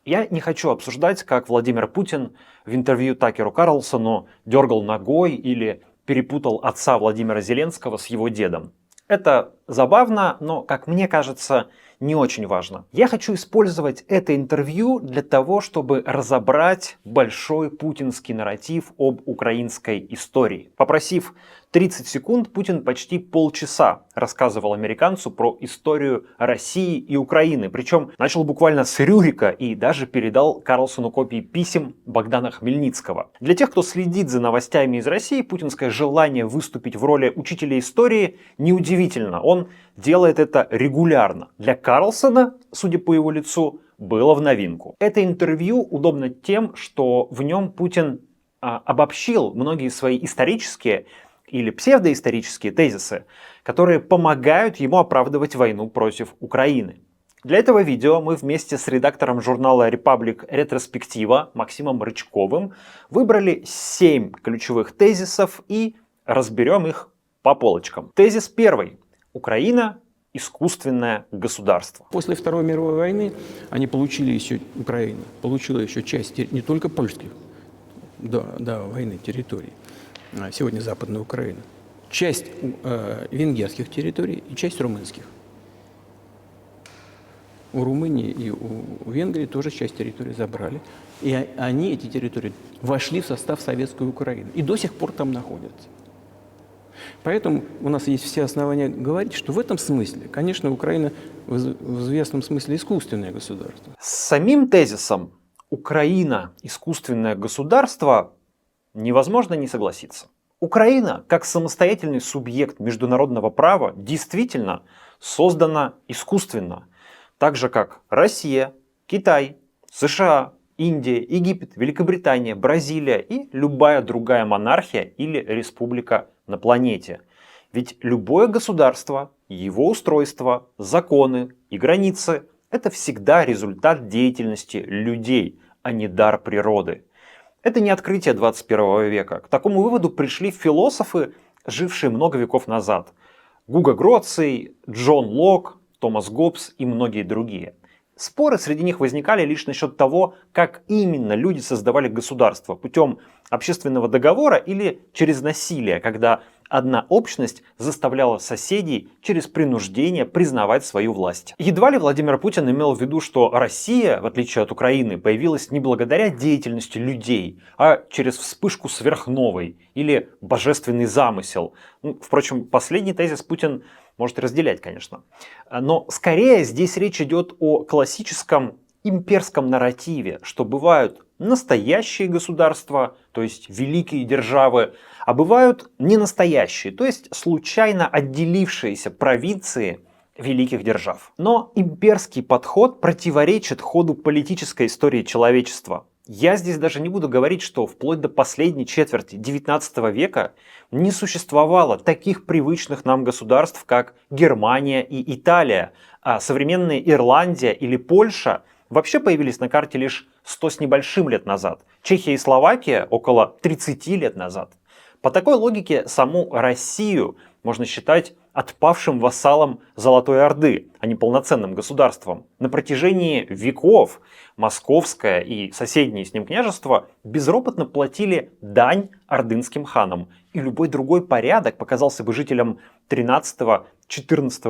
Я не хочу обсуждать, как Владимир Путин в интервью Такеру Карлсону дергал ногой или перепутал отца Владимира Зеленского с его дедом. Это забавно, но, как мне кажется, не очень важно. Я хочу использовать это интервью для того, чтобы разобрать большой путинский нарратив об украинской истории. Попросив 30 секунд, Путин почти полчаса рассказывал американцу про историю России и Украины. Причем начал буквально с Рюрика и даже передал Карлсону копии писем Богдана Хмельницкого. Для тех, кто следит за новостями из России, путинское желание выступить в роли учителя истории неудивительно. Он делает это регулярно. Для Карлсона, судя по его лицу, было в новинку. Это интервью удобно тем, что в нем Путин обобщил многие свои исторические или псевдоисторические тезисы, которые помогают ему оправдывать войну против Украины. Для этого видео мы вместе с редактором журнала «Репаблик. Ретроспектива» Максимом Рычковым выбрали 7 ключевых тезисов и разберем их по полочкам. Тезис первый. Украина – искусственное государство. После Второй мировой войны Украина получила еще часть не только польских до войны территорий, сегодня Западная Украина, часть венгерских территорий и часть румынских. У Румынии и у Венгрии тоже часть территории забрали. И эти территории, вошли в состав Советской Украины и до сих пор там находятся. Поэтому у нас есть все основания говорить, что в этом смысле, конечно, Украина в известном смысле искусственное государство. С самим тезисом «Украина – искусственное государство» невозможно не согласиться. Украина, как самостоятельный субъект международного права, действительно создана искусственно. Так же, как Россия, Китай, США, Индия, Египет, Великобритания, Бразилия и любая другая монархия или республика на планете. Ведь любое государство, его устройство, законы и границы – это всегда результат деятельности людей, а не дар природы. Это не открытие 21 века. К такому выводу пришли философы, жившие много веков назад. Гуго Гроций, Джон Лок, Томас Гоббс и многие другие. Споры среди них возникали лишь насчет того, как именно люди создавали государство, путем общественного договора или через насилие, когда одна общность заставляла соседей через принуждение признавать свою власть. Едва ли Владимир Путин имел в виду, что Россия, в отличие от Украины, появилась не благодаря деятельности людей, а через вспышку сверхновой или божественный замысел. Впрочем, последний тезис Путин может разделять, конечно. Но скорее здесь речь идет о классическом имперском нарративе, что бывают настоящие государства, то есть великие державы, а бывают ненастоящие, то есть случайно отделившиеся провинции великих держав. Но имперский подход противоречит ходу политической истории человечества. Я здесь даже не буду говорить, что вплоть до последней четверти XIX века не существовало таких привычных нам государств, как Германия и Италия, а современные Ирландия или Польша вообще появились на карте лишь 100 с небольшим лет назад. Чехия и Словакия около 30 лет назад. По такой логике саму Россию можно считать отпавшим вассалом Золотой Орды, а не полноценным государством. На протяжении веков Московское и соседние с ним княжества безропотно платили дань ордынским ханам, и любой другой порядок показался бы жителям 13-14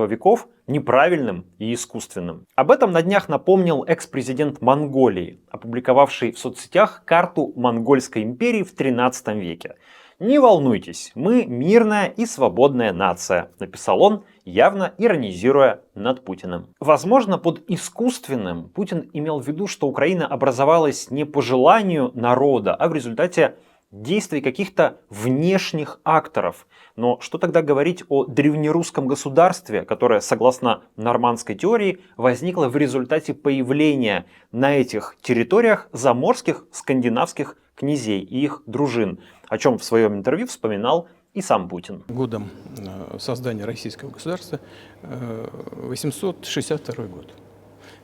веков неправильным и искусственным. Об этом на днях напомнил экс-президент Монголии, опубликовавший в соцсетях карту Монгольской империи в 13 веке. «Не волнуйтесь, мы мирная и свободная нация», — написал он, явно иронизируя над Путиным. Возможно, под искусственным Путин имел в виду, что Украина образовалась не по желанию народа, а в результате действий каких-то внешних акторов. Но что тогда говорить о древнерусском государстве, которое, согласно нормандской теории, возникло в результате появления на этих территориях заморских скандинавских князей и их дружин, о чем в своем интервью вспоминал и сам Путин. Годом создания российского государства 862 год,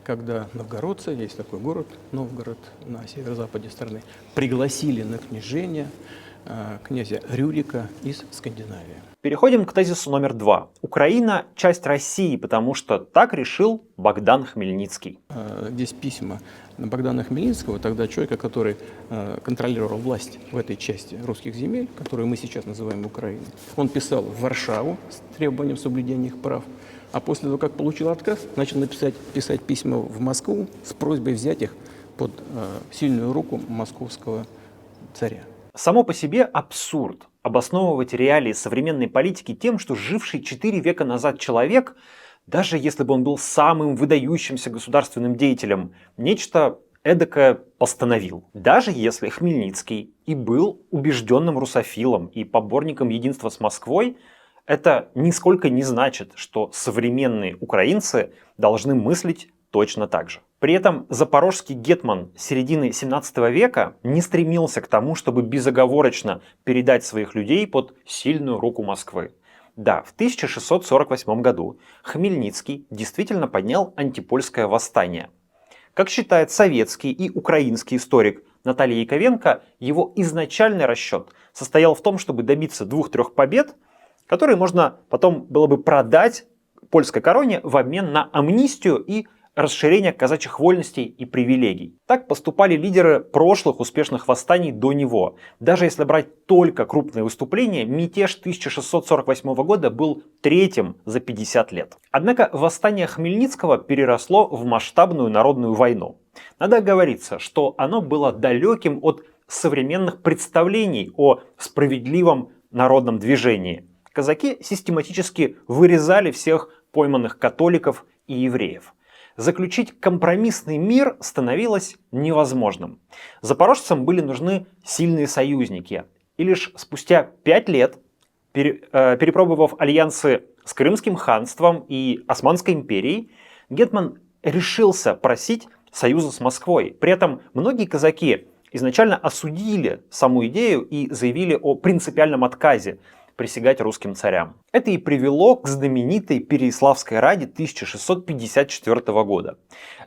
когда новгородцы, есть такой город Новгород на северо-западе страны, пригласили на княжение князя Рюрика из Скандинавии. Переходим к тезису номер 2. Украина – часть России, потому что так решил Богдан Хмельницкий. Здесь письма Богдана Хмельницкого, тогда человека, который контролировал власть в этой части русских земель, которую мы сейчас называем Украиной. Он писал в Варшаву с требованием соблюдения их прав, а после того, как получил отказ, начал писать письма в Москву с просьбой взять их под сильную руку московского царя. Само по себе абсурд обосновывать реалии современной политики тем, что живший 4 века назад человек, даже если бы он был самым выдающимся государственным деятелем, нечто эдакое постановил. Даже если Хмельницкий и был убежденным русофилом и поборником единства с Москвой, это нисколько не значит, что современные украинцы должны мыслить точно так же. При этом запорожский гетман середины 17 века не стремился к тому, чтобы безоговорочно передать своих людей под сильную руку Москвы. Да, в 1648 году Хмельницкий действительно поднял антипольское восстание. Как считает советский и украинский историк Наталья Яковенко, его изначальный расчет состоял в том, чтобы добиться 2-3 побед, которые можно потом было бы продать польской короне в обмен на амнистию и расширение казачьих вольностей и привилегий. Так поступали лидеры прошлых успешных восстаний до него. Даже если брать только крупные выступления, мятеж 1648 года был третьим за 50 лет. Однако восстание Хмельницкого переросло в масштабную народную войну. Надо оговориться, что оно было далеким от современных представлений о справедливом народном движении. Казаки систематически вырезали всех пойманных католиков и евреев. Заключить компромиссный мир становилось невозможным. Запорожцам были нужны сильные союзники. И лишь спустя 5 лет, перепробовав альянсы с Крымским ханством и Османской империей, гетман решился просить союза с Москвой. При этом многие казаки изначально осудили саму идею и заявили о принципиальном отказе присягать русским царям. Это и привело к знаменитой Переяславской раде 1654 года.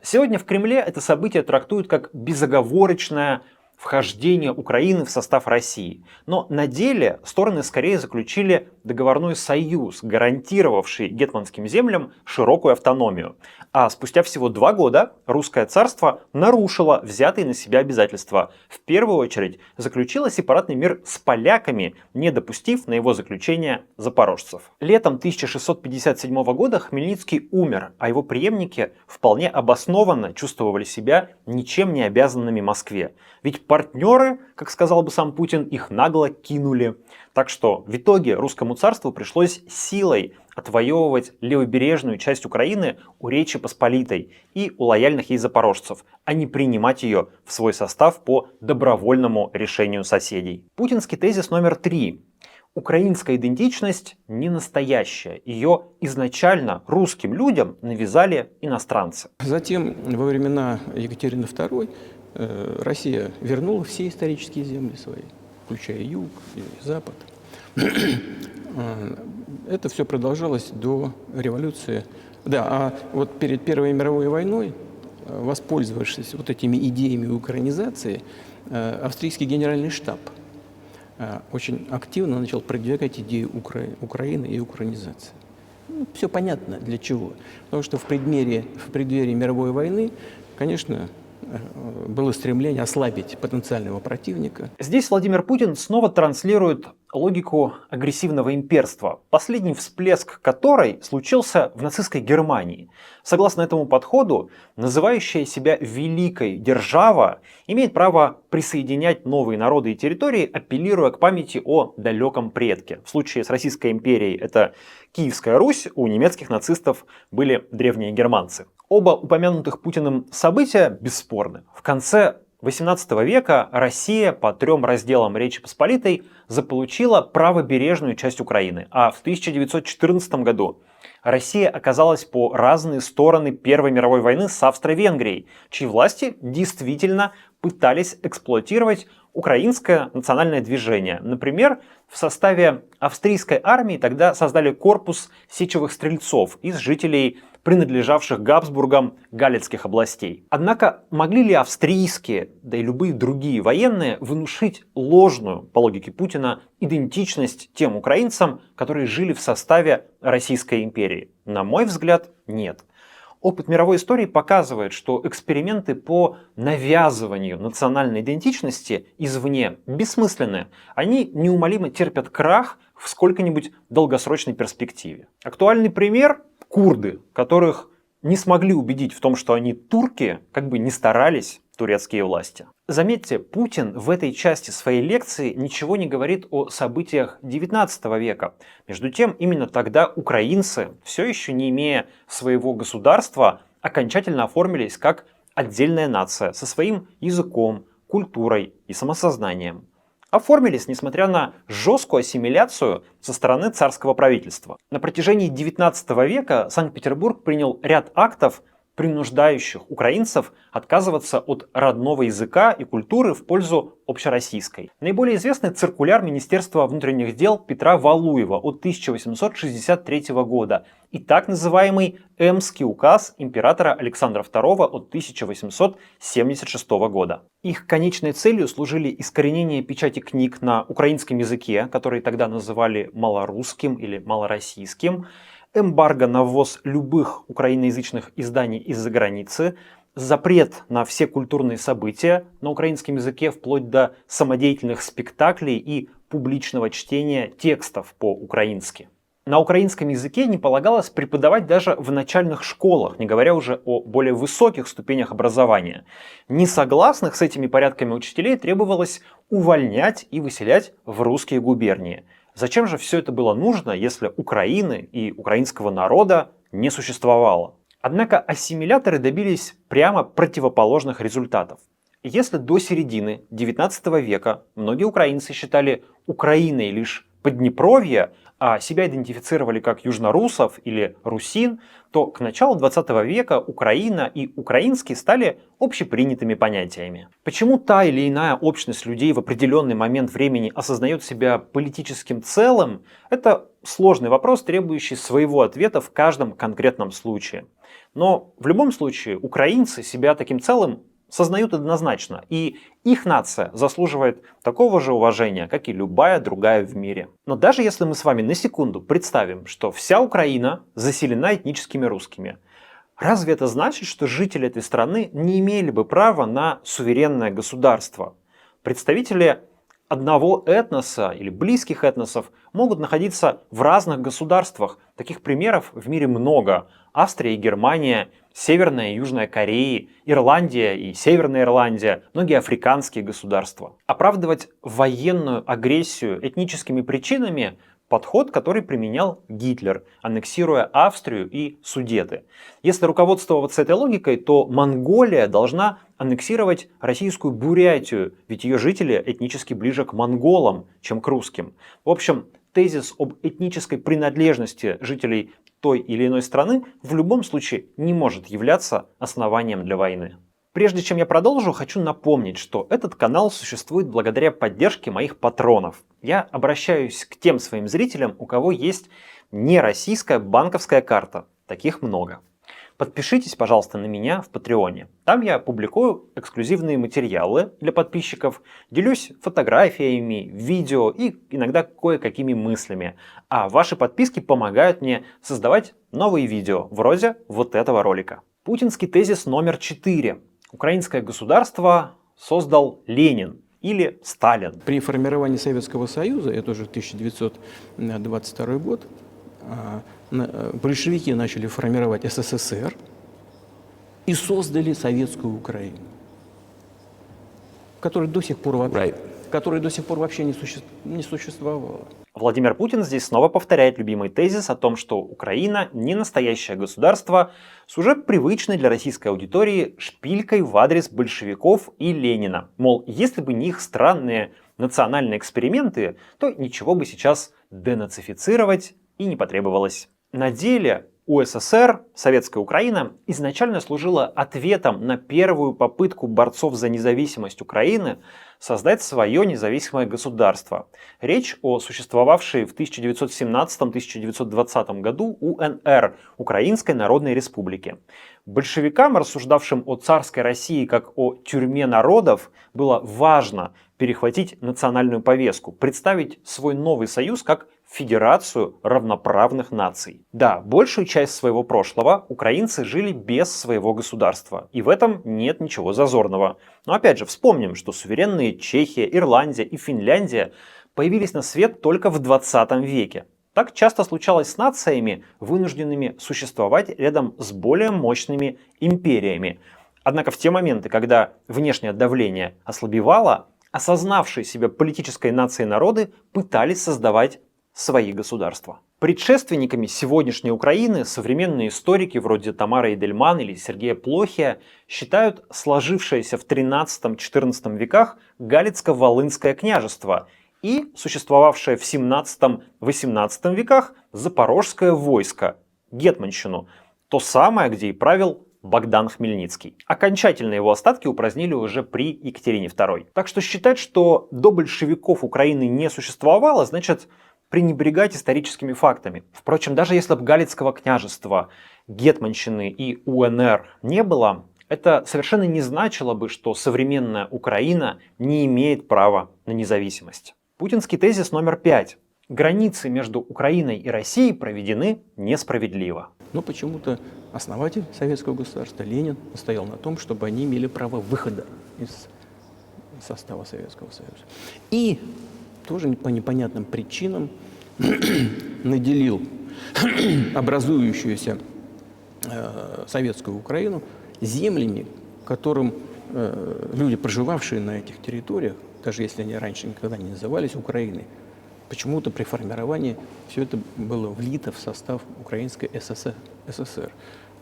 Сегодня в Кремле это событие трактуют как безоговорочное вхождение Украины в состав России. Но на деле стороны скорее заключили договорной союз, гарантировавший гетманским землям широкую автономию. А спустя всего 2 года русское царство нарушило взятые на себя обязательства. В первую очередь заключило сепаратный мир с поляками, не допустив на его заключение запорожцев. Летом 1657 года Хмельницкий умер, а его преемники вполне обоснованно чувствовали себя ничем не обязанными Москве. Ведь партнеры, как сказал бы сам Путин, их нагло кинули. Так что в итоге русскому царству пришлось силой отвоевывать левобережную часть Украины у Речи Посполитой и у лояльных ей запорожцев, а не принимать ее в свой состав по добровольному решению соседей. Путинский тезис номер 3. Украинская идентичность не настоящая. Ее изначально русским людям навязали иностранцы. Затем, во времена Екатерины II, Россия вернула все исторические земли свои, включая юг и запад. Это все продолжалось до революции. Да, а вот перед Первой мировой войной, воспользовавшись вот этими идеями украинизации, австрийский генеральный штаб очень активно начал продвигать идею Украины и украинизации. Все понятно для чего. Потому что в преддверии мировой войны, конечно, было стремление ослабить потенциального противника. Здесь Владимир Путин снова транслирует логику агрессивного имперства, последний всплеск которой случился в нацистской Германии. Согласно этому подходу, называющая себя великой держава имеет право присоединять новые народы и территории, апеллируя к памяти о далеком предке. В случае с Российской империей это Киевская Русь, у немецких нацистов были древние германцы. Оба упомянутых Путиным события бесспорны. В конце XVIII века Россия по 3 разделам Речи Посполитой заполучила правобережную часть Украины, а в 1914 году Россия оказалась по разные стороны Первой мировой войны с Австро-Венгрией, чьи власти действительно пытались эксплуатировать украинское национальное движение. Например, в составе австрийской армии тогда создали корпус сечевых стрельцов из жителей принадлежавших Габсбургам галицких областей. Однако могли ли австрийские, да и любые другие военные внушить ложную, по логике Путина, идентичность тем украинцам, которые жили в составе Российской империи? На мой взгляд, нет. Опыт мировой истории показывает, что эксперименты по навязыванию национальной идентичности извне бессмысленны. Они неумолимо терпят крах в сколько-нибудь долгосрочной перспективе. Актуальный пример – курды, которых не смогли убедить в том, что они турки, как бы ни старались турецкие власти. Заметьте, Путин в этой части своей лекции ничего не говорит о событиях XIX века. Между тем, именно тогда украинцы, все еще не имея своего государства, окончательно оформились как отдельная нация со своим языком, культурой и самосознанием. Оформились, несмотря на жесткую ассимиляцию со стороны царского правительства. На протяжении XIX века Санкт-Петербург принял ряд актов, принуждающих украинцев отказываться от родного языка и культуры в пользу общероссийской. Наиболее известный циркуляр Министерства внутренних дел Петра Валуева от 1863 года и так называемый Эмский указ императора Александра II от 1876 года. Их конечной целью служили искоренение печати книг на украинском языке, который тогда называли малорусским или малороссийским, эмбарго на ввоз любых украиноязычных изданий из-за границы, запрет на все культурные события на украинском языке вплоть до самодеятельных спектаклей и публичного чтения текстов по-украински. На украинском языке не полагалось преподавать даже в начальных школах, не говоря уже о более высоких ступенях образования. Несогласных с этими порядками учителей требовалось увольнять и выселять в русские губернии. Зачем же все это было нужно, если Украины и украинского народа не существовало? Однако ассимиляторы добились прямо противоположных результатов. Если до середины XIX века многие украинцы считали Украиной лишь Поднепровье, а себя идентифицировали как южнорусов или русин, то к началу 20 века Украина и украинский стали общепринятыми понятиями. Почему та или иная общность людей в определенный момент времени осознает себя политическим целым, это сложный вопрос, требующий своего ответа в каждом конкретном случае. Но в любом случае украинцы себя таким целым сознают однозначно, и их нация заслуживает такого же уважения, как и любая другая в мире. Но даже если мы с вами на секунду представим, что вся Украина заселена этническими русскими, разве это значит, что жители этой страны не имели бы права на суверенное государство? Представители одного этноса или близких этносов могут находиться в разных государствах. Таких примеров в мире много. Австрия и Германия, Северная и Южная Корея, Ирландия и Северная Ирландия, многие африканские государства. Оправдывать военную агрессию этническими причинами – подход, который применял Гитлер, аннексируя Австрию и Судеты. Если руководствоваться этой логикой, то Монголия должна аннексировать российскую Бурятию, ведь ее жители этнически ближе к монголам, чем к русским. В общем, тезис об этнической принадлежности жителей той или иной страны в любом случае не может являться основанием для войны. Прежде чем я продолжу, хочу напомнить, что этот канал существует благодаря поддержке моих патронов. Я обращаюсь к тем своим зрителям, у кого есть нероссийская банковская карта. Таких много. Подпишитесь, пожалуйста, на меня в Патреоне. Там я публикую эксклюзивные материалы для подписчиков, делюсь фотографиями, видео и иногда кое-какими мыслями. А ваши подписки помогают мне создавать новые видео, вроде вот этого ролика. Путинский тезис номер 4. Украинское государство создал Ленин или Сталин. При формировании Советского Союза, это уже 1922 год, большевики начали формировать СССР и создали Советскую Украину, которая до сих пор вообще не существовала. Владимир Путин здесь снова повторяет любимый тезис о том, что Украина не настоящее государство с уже привычной для российской аудитории шпилькой в адрес большевиков и Ленина. Мол, если бы не их странные национальные эксперименты, то ничего бы сейчас денацифицировать и не потребовалось. На деле УССР, Советская Украина, изначально служила ответом на первую попытку борцов за независимость Украины создать свое независимое государство. Речь о существовавшей в 1917-1920 году УНР, Украинской Народной Республике. Большевикам, рассуждавшим о царской России как о тюрьме народов, было важно перехватить национальную повестку, представить свой новый союз как федерацию равноправных наций. Да, большую часть своего прошлого украинцы жили без своего государства, и в этом нет ничего зазорного. Но опять же, вспомним, что суверенные Чехия, Ирландия и Финляндия появились на свет только в 20 веке. Так часто случалось с нациями, вынужденными существовать рядом с более мощными империями. Однако в те моменты, когда внешнее давление ослабевало, осознавшие себя политической нацией народы пытались создавать свои государства. Предшественниками сегодняшней Украины современные историки вроде Тамары Эдельман или Сергея Плохия считают сложившееся в XIII-XIV веках Галицко-Волынское княжество и существовавшее в XVII-XVIII веках Запорожское войско, гетманщину, то самое, где и правил Богдан Хмельницкий. Окончательно его остатки упразднили уже при Екатерине II. Так что считать, что до большевиков Украины не существовало, значит пренебрегать историческими фактами. Впрочем, даже если бы Галицкого княжества, гетманщины и УНР не было, это совершенно не значило бы, что современная Украина не имеет права на независимость. Путинский тезис номер 5. Границы между Украиной и Россией проведены несправедливо. Но почему-то основатель советского государства Ленин настоял на том, чтобы они имели право выхода из состава Советского Союза. И тоже по непонятным причинам наделил образующуюся советскую Украину землями, которым люди, проживавшие на этих территориях, даже если они раньше никогда не назывались Украиной, почему-то при формировании все это было влито в состав Украинской ССР.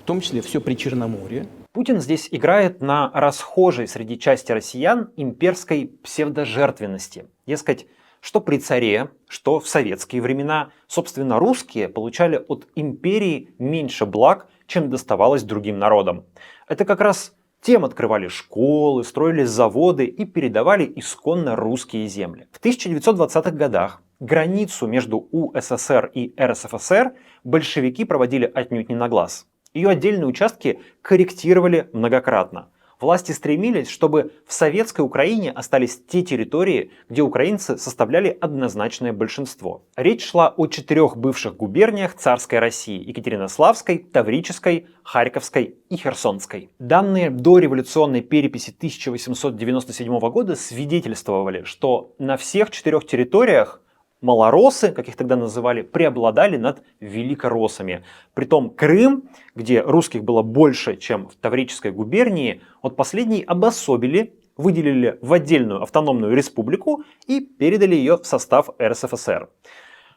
В том числе все Причерноморье. Путин здесь играет на расхожей среди части россиян имперской псевдожертвенности. Дескать, что при царе, что в советские времена, собственно, русские получали от империи меньше благ, чем доставалось другим народам. Это как раз тем открывали школы, строили заводы и передавали исконно русские земли. В 1920-х годах границу между УССР и РСФСР большевики проводили отнюдь не на глаз. Ее отдельные участки корректировали многократно. Власти стремились, чтобы в советской Украине остались те территории, где украинцы составляли однозначное большинство. Речь шла о 4 бывших губерниях царской России: Екатеринославской, Таврической, Харьковской и Херсонской. Данные дореволюционной переписи 1897 года свидетельствовали, что на всех 4 территориях малоросы, как их тогда называли, преобладали над великороссами. Притом Крым, где русских было больше, чем в Таврической губернии, от последней обособили, выделили в отдельную автономную республику и передали ее в состав РСФСР.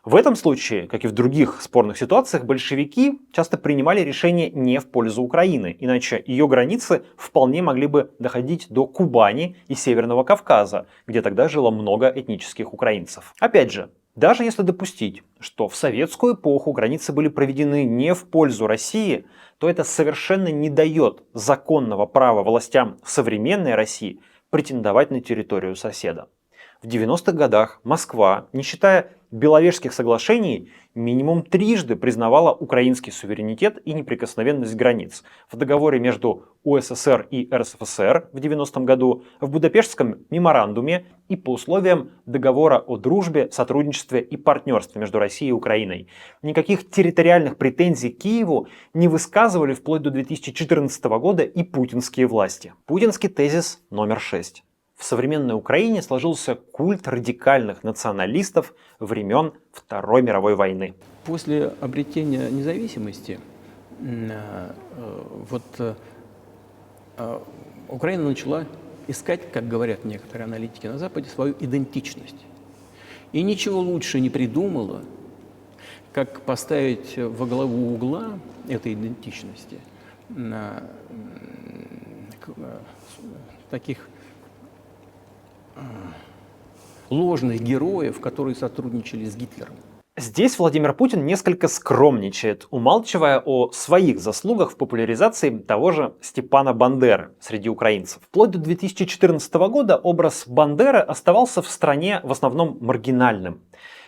В этом случае, как и в других спорных ситуациях, большевики часто принимали решения не в пользу Украины, иначе ее границы вполне могли бы доходить до Кубани и Северного Кавказа, где тогда жило много этнических украинцев. Опять же, даже если допустить, что в советскую эпоху границы были проведены не в пользу России, то это совершенно не дает законного права властям современной России претендовать на территорию соседа. В 90-х годах Москва, не считая Беловежских соглашений, минимум трижды признавала украинский суверенитет и неприкосновенность границ. В договоре между УССР и РСФСР в 90-м году, в Будапештском меморандуме и по условиям договора о дружбе, сотрудничестве и партнерстве между Россией и Украиной. Никаких территориальных претензий к Киеву не высказывали вплоть до 2014 года и путинские власти. Путинский тезис номер 6. В современной Украине сложился культ радикальных националистов времен Второй мировой войны. После обретения независимости Украина начала искать, как говорят некоторые аналитики на Западе, свою идентичность. И ничего лучше не придумала, как поставить во главу угла этой идентичности таких ложных героев, которые сотрудничали с Гитлером. Здесь Владимир Путин несколько скромничает, умалчивая о своих заслугах в популяризации того же Степана Бандеры среди украинцев. Вплоть до 2014 года образ Бандеры оставался в стране в основном маргинальным.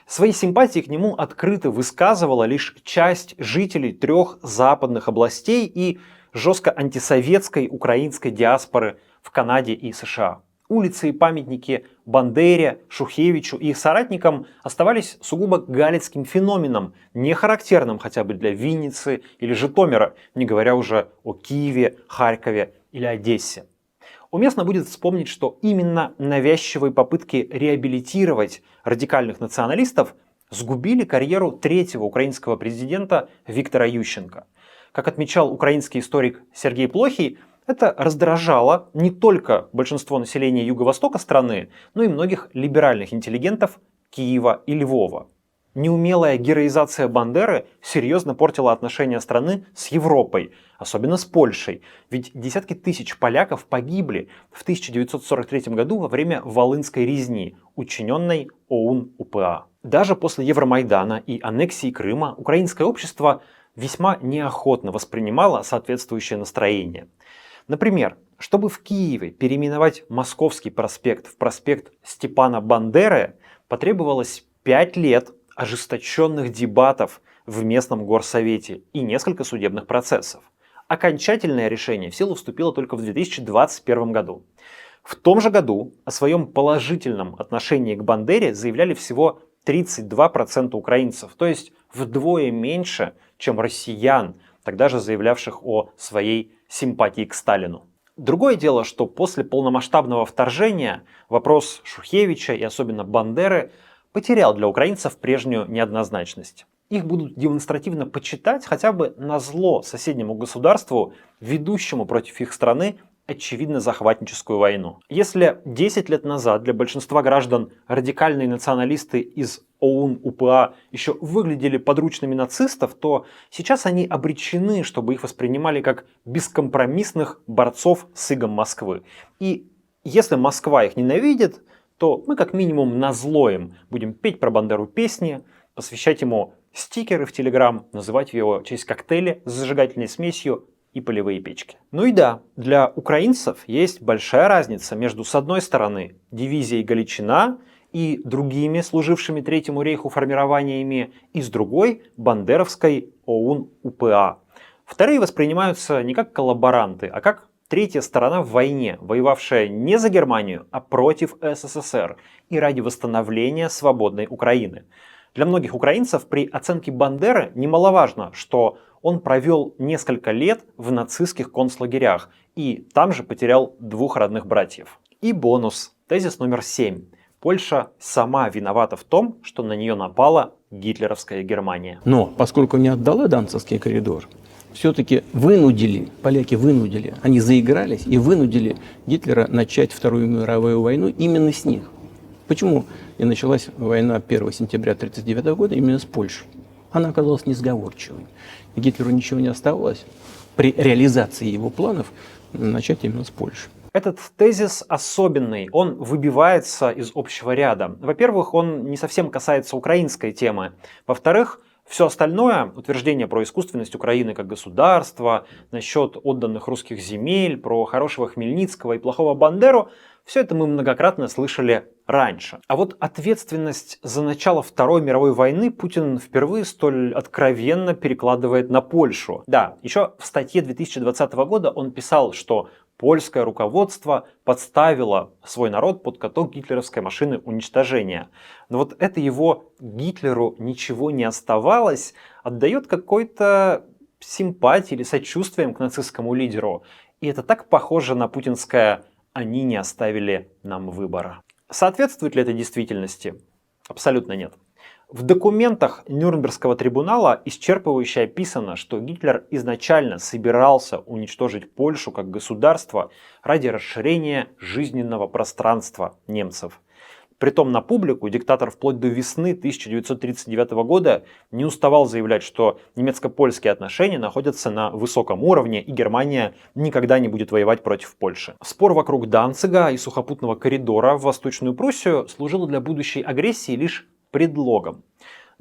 Свои симпатии к нему открыто высказывала лишь часть жителей 3 западных областей и жестко антисоветской украинской диаспоры в Канаде и США. Улицы и памятники Бандере, Шухевичу и их соратникам оставались сугубо галицким феноменом, не характерным хотя бы для Винницы или Житомира, не говоря уже о Киеве, Харькове или Одессе. Уместно будет вспомнить, что именно навязчивые попытки реабилитировать радикальных националистов сгубили карьеру 3-го украинского президента Виктора Ющенко. Как отмечал украинский историк Сергей Плохий, это раздражало не только большинство населения юго-востока страны, но и многих либеральных интеллигентов Киева и Львова. Неумелая героизация Бандеры серьезно портила отношения страны с Европой, особенно с Польшей, ведь десятки тысяч поляков погибли в 1943 году во время Волынской резни, учиненной ОУН-УПА. Даже после Евромайдана и аннексии Крыма украинское общество весьма неохотно воспринимало соответствующее настроение. Например, чтобы в Киеве переименовать Московский проспект в проспект Степана Бандеры, потребовалось 5 лет ожесточенных дебатов в местном горсовете и несколько судебных процессов. Окончательное решение в силу вступило только в 2021 году. В том же году о своем положительном отношении к Бандере заявляли всего 32% украинцев, то есть вдвое меньше, чем россиян, тогда же заявлявших о своей симпатии к Сталину. Другое дело, что после полномасштабного вторжения вопрос Шухевича и особенно Бандеры потерял для украинцев прежнюю неоднозначность. Их будут демонстративно почитать хотя бы назло соседнему государству, ведущему против их страны очевидно захватническую войну. Если 10 лет назад для большинства граждан радикальные националисты из ОУН-УПА еще выглядели подручными нацистов, то сейчас они обречены, чтобы их воспринимали как бескомпромиссных борцов с игом Москвы. И если Москва их ненавидит, то мы как минимум назло им будем петь про Бандеру песни, посвящать ему стикеры в Телеграм, называть в его честь коктейли с зажигательной смесью и полевые печки. Ну и да, для украинцев есть большая разница между, с одной стороны, дивизией Галичина и другими служившими Третьему рейху формированиями, и с другой – бандеровской ОУН-УПА. Вторые воспринимаются не как коллаборанты, а как третья сторона в войне, воевавшая не за Германию, а против СССР и ради восстановления свободной Украины. Для многих украинцев при оценке Бандеры немаловажно, что он провел несколько лет в нацистских концлагерях и там же потерял 2 родных братьев. И бонус, тезис номер 7. Польша сама виновата в том, что на нее напала гитлеровская Германия. Но поскольку не отдала Данцевский коридор, все-таки поляки вынудили, они заигрались и вынудили Гитлера начать Вторую мировую войну именно с них. Почему и началась война 1 сентября 1939 года именно с Польшей? Она оказалась несговорчивой. И Гитлеру ничего не оставалось при реализации его планов начать именно с Польши. Этот тезис особенный, он выбивается из общего ряда. Во-первых, он не совсем касается украинской темы. Во-вторых, все остальное, утверждение про искусственность Украины как государства, насчет отданных русских земель, про хорошего Хмельницкого и плохого Бандеру, все это мы многократно слышали раньше. А вот ответственность за начало Второй мировой войны Путин впервые столь откровенно перекладывает на Польшу. Да, еще в статье 2020 года он писал, что польское руководство подставило свой народ под каток гитлеровской машины уничтожения. Но вот это его Гитлеру ничего не оставалось отдает какой-то симпатией или сочувствием к нацистскому лидеру. И это так похоже на путинское «они не оставили нам выбора». Соответствует ли это действительности? Абсолютно нет. В документах Нюрнбергского трибунала исчерпывающе описано, что Гитлер изначально собирался уничтожить Польшу как государство ради расширения жизненного пространства немцев. Притом на публику диктатор вплоть до весны 1939 года не уставал заявлять, что немецко-польские отношения находятся на высоком уровне и Германия никогда не будет воевать против Польши. Спор вокруг Данцига и сухопутного коридора в Восточную Пруссию служил для будущей агрессии лишь предлогом.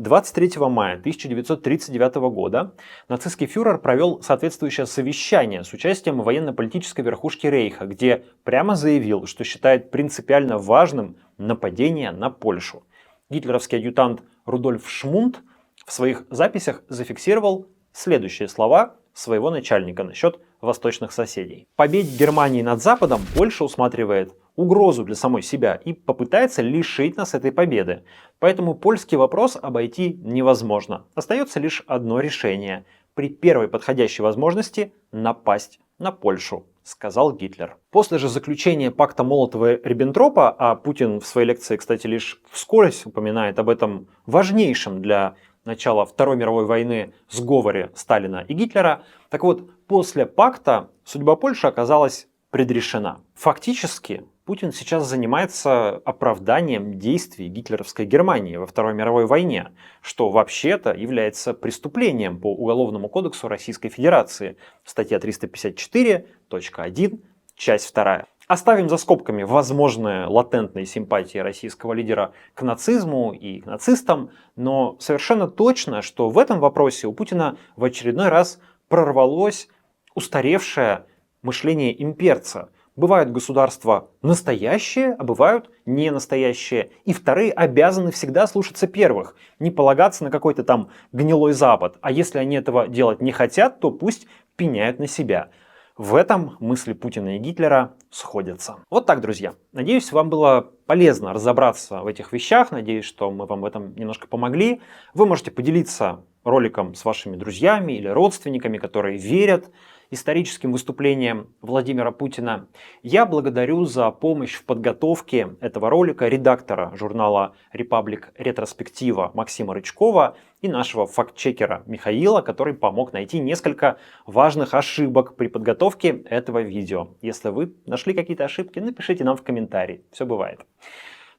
23 мая 1939 года нацистский фюрер провел соответствующее совещание с участием военно-политической верхушки Рейха, где прямо заявил, что считает принципиально важным нападение на Польшу. Гитлеровский адъютант Рудольф Шмунд в своих записях зафиксировал следующие слова своего начальника насчет восточных соседей. Победе Германии над Западом Польша усматривает угрозу для самой себя и попытается лишить нас этой победы. Поэтому польский вопрос обойти невозможно. Остается лишь одно решение – при первой подходящей возможности напасть на Польшу, сказал Гитлер. После же заключения пакта Молотова-Риббентропа, а Путин в своей лекции, кстати, лишь вскользь упоминает об этом важнейшем для начала Второй мировой войны сговоре Сталина и Гитлера, так вот, после пакта судьба Польши оказалась предрешена. Фактически, Путин сейчас занимается оправданием действий гитлеровской Германии во Второй мировой войне, что вообще-то является преступлением по Уголовному кодексу Российской Федерации, статья 354.1, часть 2. Оставим за скобками возможные латентные симпатии российского лидера к нацизму и к нацистам, но совершенно точно, что в этом вопросе у Путина в очередной раз прорвалось устаревшее мышление имперца. Бывают государства настоящие, а бывают не настоящие. И вторые обязаны всегда слушаться первых, не полагаться на какой-то там гнилой Запад. А если они этого делать не хотят, то пусть пеняют на себя. В этом мысли Путина и Гитлера сходятся. Вот так, друзья. Надеюсь, вам было полезно разобраться в этих вещах. Надеюсь, что мы вам в этом немножко помогли. Вы можете поделиться роликом с вашими друзьями или родственниками, которые верят историческим выступлениям Владимира Путина. Я благодарю за помощь в подготовке этого ролика редактора журнала «Репаблик Ретроспектива» Максима Рычкова и нашего фактчекера Михаила, который помог найти несколько важных ошибок при подготовке этого видео. Если вы нашли какие-то ошибки, напишите нам в комментарии. Все бывает.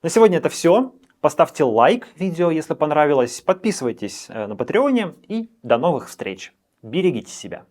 На сегодня это все. Поставьте лайк видео, если понравилось. Подписывайтесь на Патреоне и до новых встреч. Берегите себя.